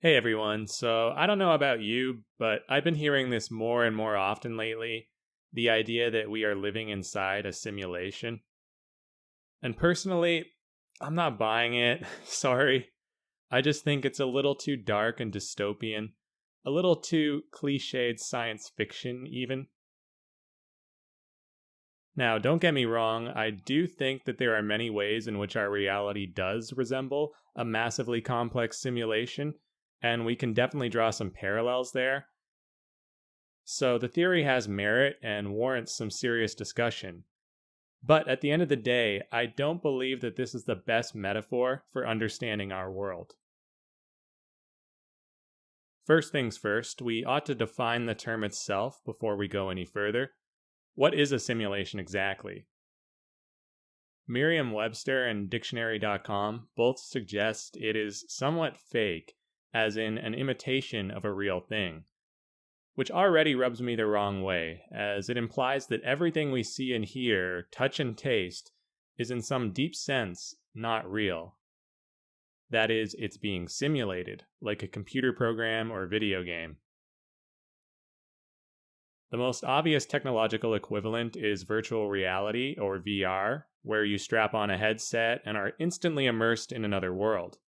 Hey everyone, so I don't know about you, but I've been hearing this more and more often lately, the idea that we are living inside a simulation. And personally, I'm not buying it, sorry. I just think it's a little too dark and dystopian, a little too cliched science fiction, even. Now, don't get me wrong, I do think that there are many ways in which our reality does resemble a massively complex simulation, and we can definitely draw some parallels there. So the theory has merit and warrants some serious discussion. But at the end of the day, I don't believe that this is the best metaphor for understanding our world. First things first, we ought to define the term itself before we go any further. What is a simulation exactly? Merriam-Webster and Dictionary.com both suggest it is somewhat fake, as in an imitation of a real thing, which already rubs me the wrong way, as it implies that everything we see and hear, touch and taste, is in some deep sense not real. That is, it's being simulated, like a computer program or video game. The most obvious technological equivalent is virtual reality, or VR, where you strap on a headset and are instantly immersed in another world.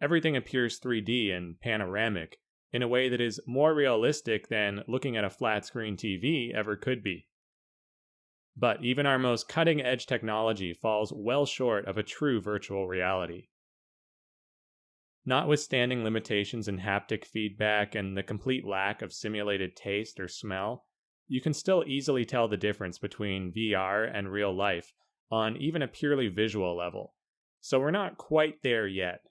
Everything appears 3D and panoramic, in a way that is more realistic than looking at a flat screen TV ever could be. But even our most cutting edge technology falls well short of a true virtual reality. Notwithstanding limitations in haptic feedback and the complete lack of simulated taste or smell, you can still easily tell the difference between VR and real life on even a purely visual level, so we're not quite there yet.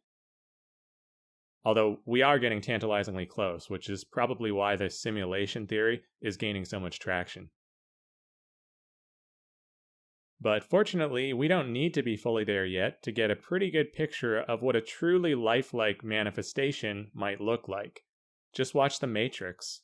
Although we are getting tantalizingly close, which is probably why the simulation theory is gaining so much traction. But fortunately, we don't need to be fully there yet to get a pretty good picture of what a truly lifelike manifestation might look like. Just watch The Matrix.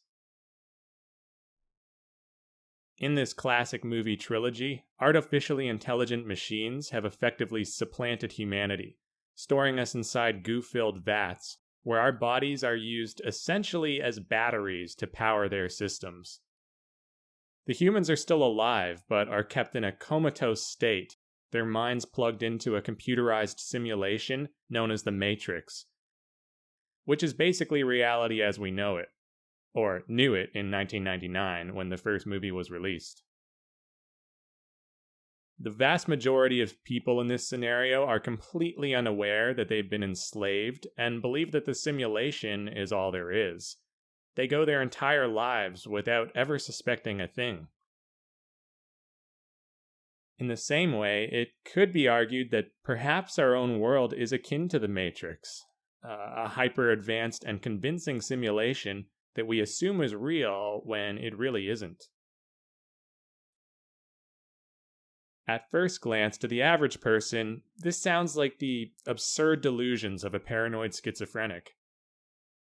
In this classic movie trilogy, artificially intelligent machines have effectively supplanted humanity, storing us inside goo-filled vats, where our bodies are used essentially as batteries to power their systems. The humans are still alive, but are kept in a comatose state, their minds plugged into a computerized simulation known as the Matrix, which is basically reality as we know it, or knew it in 1999 when the first movie was released. The vast majority of people in this scenario are completely unaware that they've been enslaved and believe that the simulation is all there is. They go their entire lives without ever suspecting a thing. In the same way, it could be argued that perhaps our own world is akin to the Matrix, a hyper-advanced and convincing simulation that we assume is real when it really isn't. At first glance, to the average person, this sounds like the absurd delusions of a paranoid schizophrenic.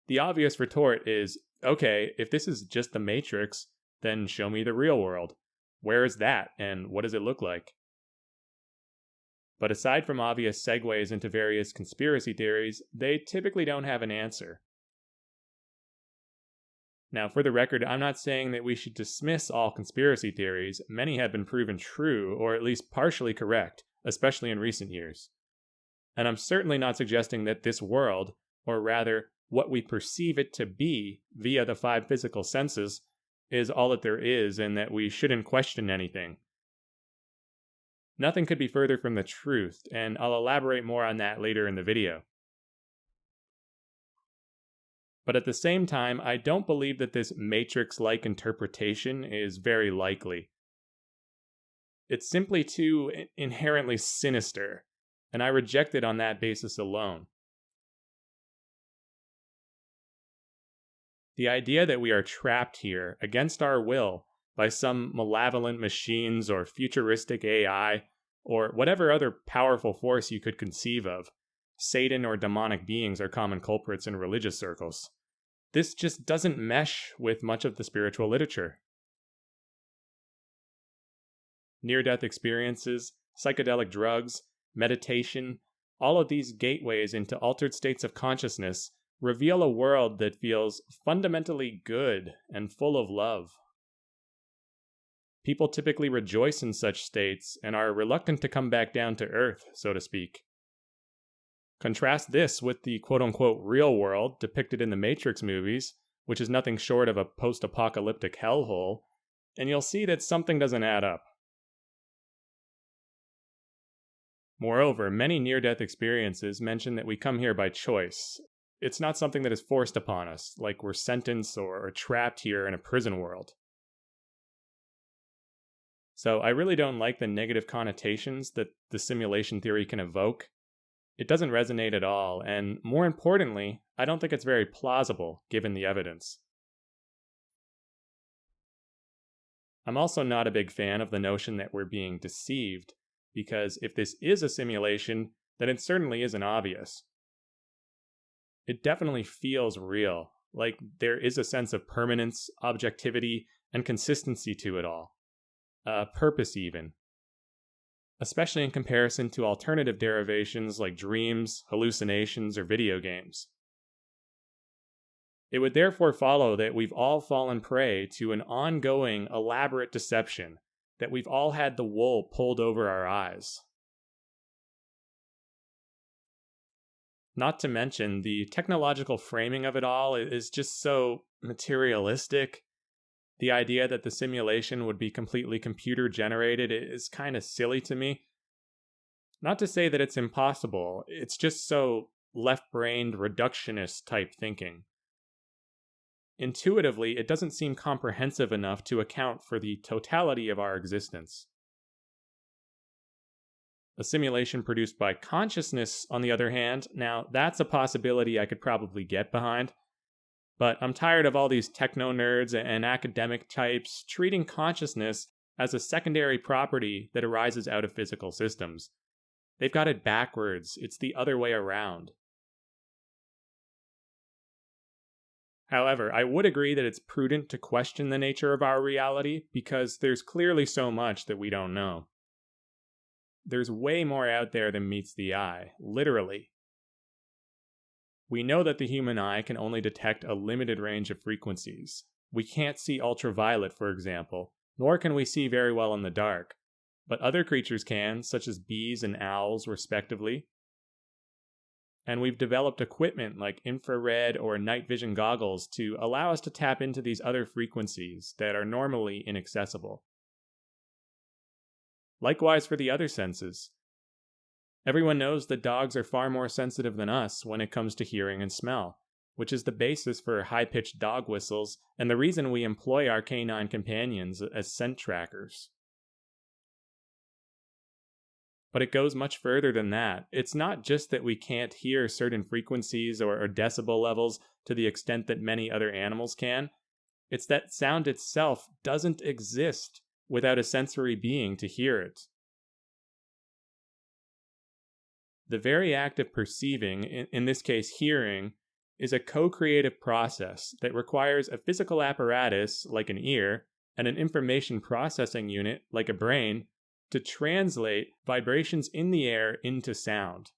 The obvious retort is, okay, if this is just the Matrix, then show me the real world. Where is that, and what does it look like? But aside from obvious segues into various conspiracy theories, they typically don't have an answer. Now, for the record, I'm not saying that we should dismiss all conspiracy theories. Many have been proven true, or at least partially correct, especially in recent years. And I'm certainly not suggesting that this world, or rather, what we perceive it to be via the 5 physical senses, is all that there is and that we shouldn't question anything. Nothing could be further from the truth, and I'll elaborate more on that later in the video. But at the same time, I don't believe that this Matrix-like interpretation is very likely. It's simply too inherently sinister, and I reject it on that basis alone. The idea that we are trapped here, against our will, by some malevolent machines or futuristic AI, or whatever other powerful force you could conceive of. Satan or demonic beings are common culprits in religious circles. This just doesn't mesh with much of the spiritual literature. Near-death experiences, psychedelic drugs, meditation, all of these gateways into altered states of consciousness reveal a world that feels fundamentally good and full of love. People typically rejoice in such states and are reluctant to come back down to earth, so to speak. Contrast this with the quote-unquote real world depicted in the Matrix movies, which is nothing short of a post-apocalyptic hellhole, and you'll see that something doesn't add up. Moreover, many near-death experiences mention that we come here by choice. It's not something that is forced upon us, like we're sentenced or trapped here in a prison world. So I really don't like the negative connotations that the simulation theory can evoke. It doesn't resonate at all, and more importantly, I don't think it's very plausible given the evidence. I'm also not a big fan of the notion that we're being deceived, because if this is a simulation, then it certainly isn't obvious. It definitely feels real, like there is a sense of permanence, objectivity, and consistency to it all. Purpose even. Especially in comparison to alternative derivations like dreams, hallucinations, or video games. It would therefore follow that we've all fallen prey to an ongoing, elaborate deception, that we've all had the wool pulled over our eyes. Not to mention, the technological framing of it all is just so materialistic. The idea that the simulation would be completely computer-generated is kind of silly to me. Not to say that it's impossible, it's just so left-brained, reductionist type thinking. Intuitively, it doesn't seem comprehensive enough to account for the totality of our existence. A simulation produced by consciousness, on the other hand, now that's a possibility I could probably get behind. But I'm tired of all these techno-nerds and academic types treating consciousness as a secondary property that arises out of physical systems. They've got it backwards. It's the other way around. However, I would agree that it's prudent to question the nature of our reality because there's clearly so much that we don't know. There's way more out there than meets the eye, literally. We know that the human eye can only detect a limited range of frequencies. We can't see ultraviolet, for example, nor can we see very well in the dark. But other creatures can, such as bees and owls, respectively. And we've developed equipment like infrared or night vision goggles to allow us to tap into these other frequencies that are normally inaccessible. Likewise for the other senses. Everyone knows that dogs are far more sensitive than us when it comes to hearing and smell, which is the basis for high-pitched dog whistles and the reason we employ our canine companions as scent trackers. But it goes much further than that. It's not just that we can't hear certain frequencies or decibel levels to the extent that many other animals can. It's that sound itself doesn't exist without a sensory being to hear it. The very act of perceiving, in this case hearing, is a co-creative process that requires a physical apparatus, like an ear, and an information processing unit, like a brain, to translate vibrations in the air into sound.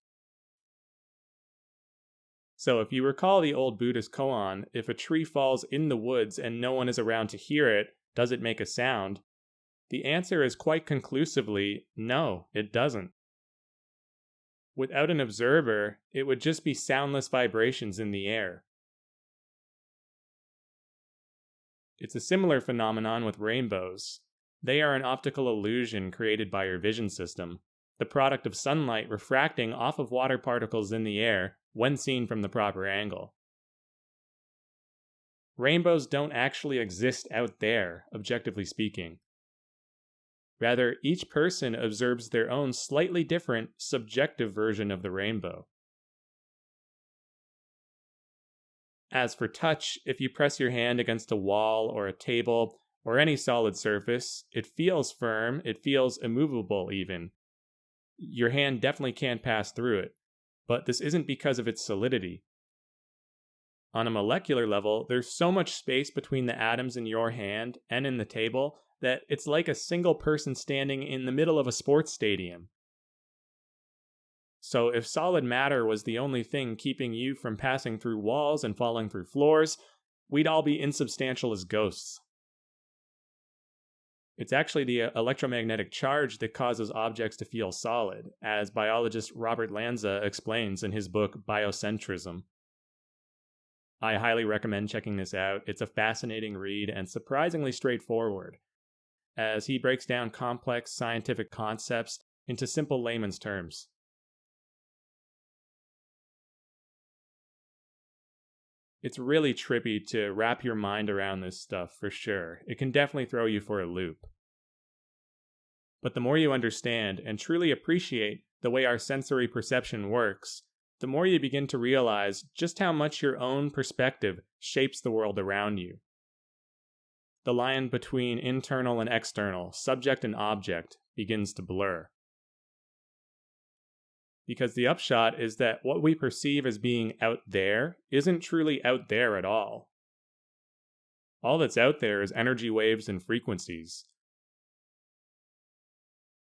So if you recall the old Buddhist koan, if a tree falls in the woods and no one is around to hear it, does it make a sound? The answer is quite conclusively, no, it doesn't. Without an observer, it would just be soundless vibrations in the air. It's a similar phenomenon with rainbows. They are an optical illusion created by your vision system, the product of sunlight refracting off of water particles in the air when seen from the proper angle. Rainbows don't actually exist out there, objectively speaking. Rather, each person observes their own slightly different, subjective version of the rainbow. As for touch, if you press your hand against a wall or a table or any solid surface, it feels firm, it feels immovable even. Your hand definitely can't pass through it, but this isn't because of its solidity. On a molecular level, there's so much space between the atoms in your hand and in the table that it's like a single person standing in the middle of a sports stadium. So if solid matter was the only thing keeping you from passing through walls and falling through floors, we'd all be insubstantial as ghosts. It's actually the electromagnetic charge that causes objects to feel solid, as biologist Robert Lanza explains in his book Biocentrism. I highly recommend checking this out. It's a fascinating read and surprisingly straightforward, as he breaks down complex scientific concepts into simple layman's terms. It's really trippy to wrap your mind around this stuff, for sure. It can definitely throw you for a loop. But the more you understand and truly appreciate the way our sensory perception works, the more you begin to realize just how much your own perspective shapes the world around you. The line between internal and external, subject and object, begins to blur. Because the upshot is that what we perceive as being out there isn't truly out there at all. All that's out there is energy waves and frequencies.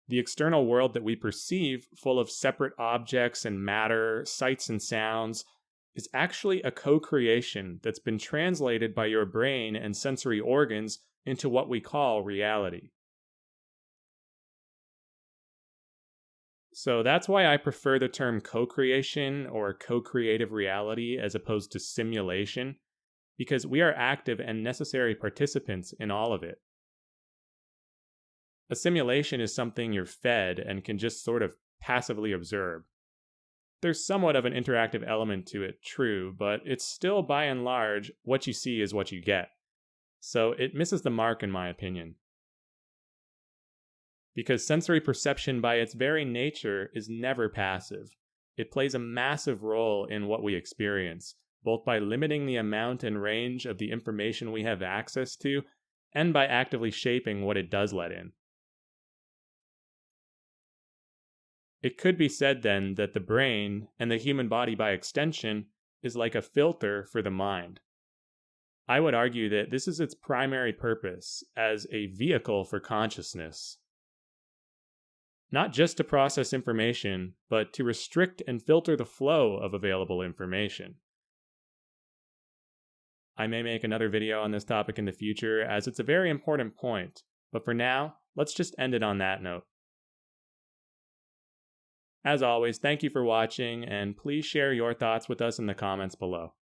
The external world that we perceive, full of separate objects and matter, sights and sounds, is actually a co-creation that's been translated by your brain and sensory organs into what we call reality. So that's why I prefer the term co-creation or co-creative reality as opposed to simulation, because we are active and necessary participants in all of it. A simulation is something you're fed and can just sort of passively observe. There's somewhat of an interactive element to it, true, but it's still by and large what you see is what you get. So it misses the mark in my opinion. Because sensory perception by its very nature is never passive. It plays a massive role in what we experience, both by limiting the amount and range of the information we have access to, and by actively shaping what it does let in. It could be said then that the brain, and the human body by extension, is like a filter for the mind. I would argue that this is its primary purpose as a vehicle for consciousness. Not just to process information, but to restrict and filter the flow of available information. I may make another video on this topic in the future, as it's a very important point, but for now, let's just end it on that note. As always, thank you for watching, and please share your thoughts with us in the comments below.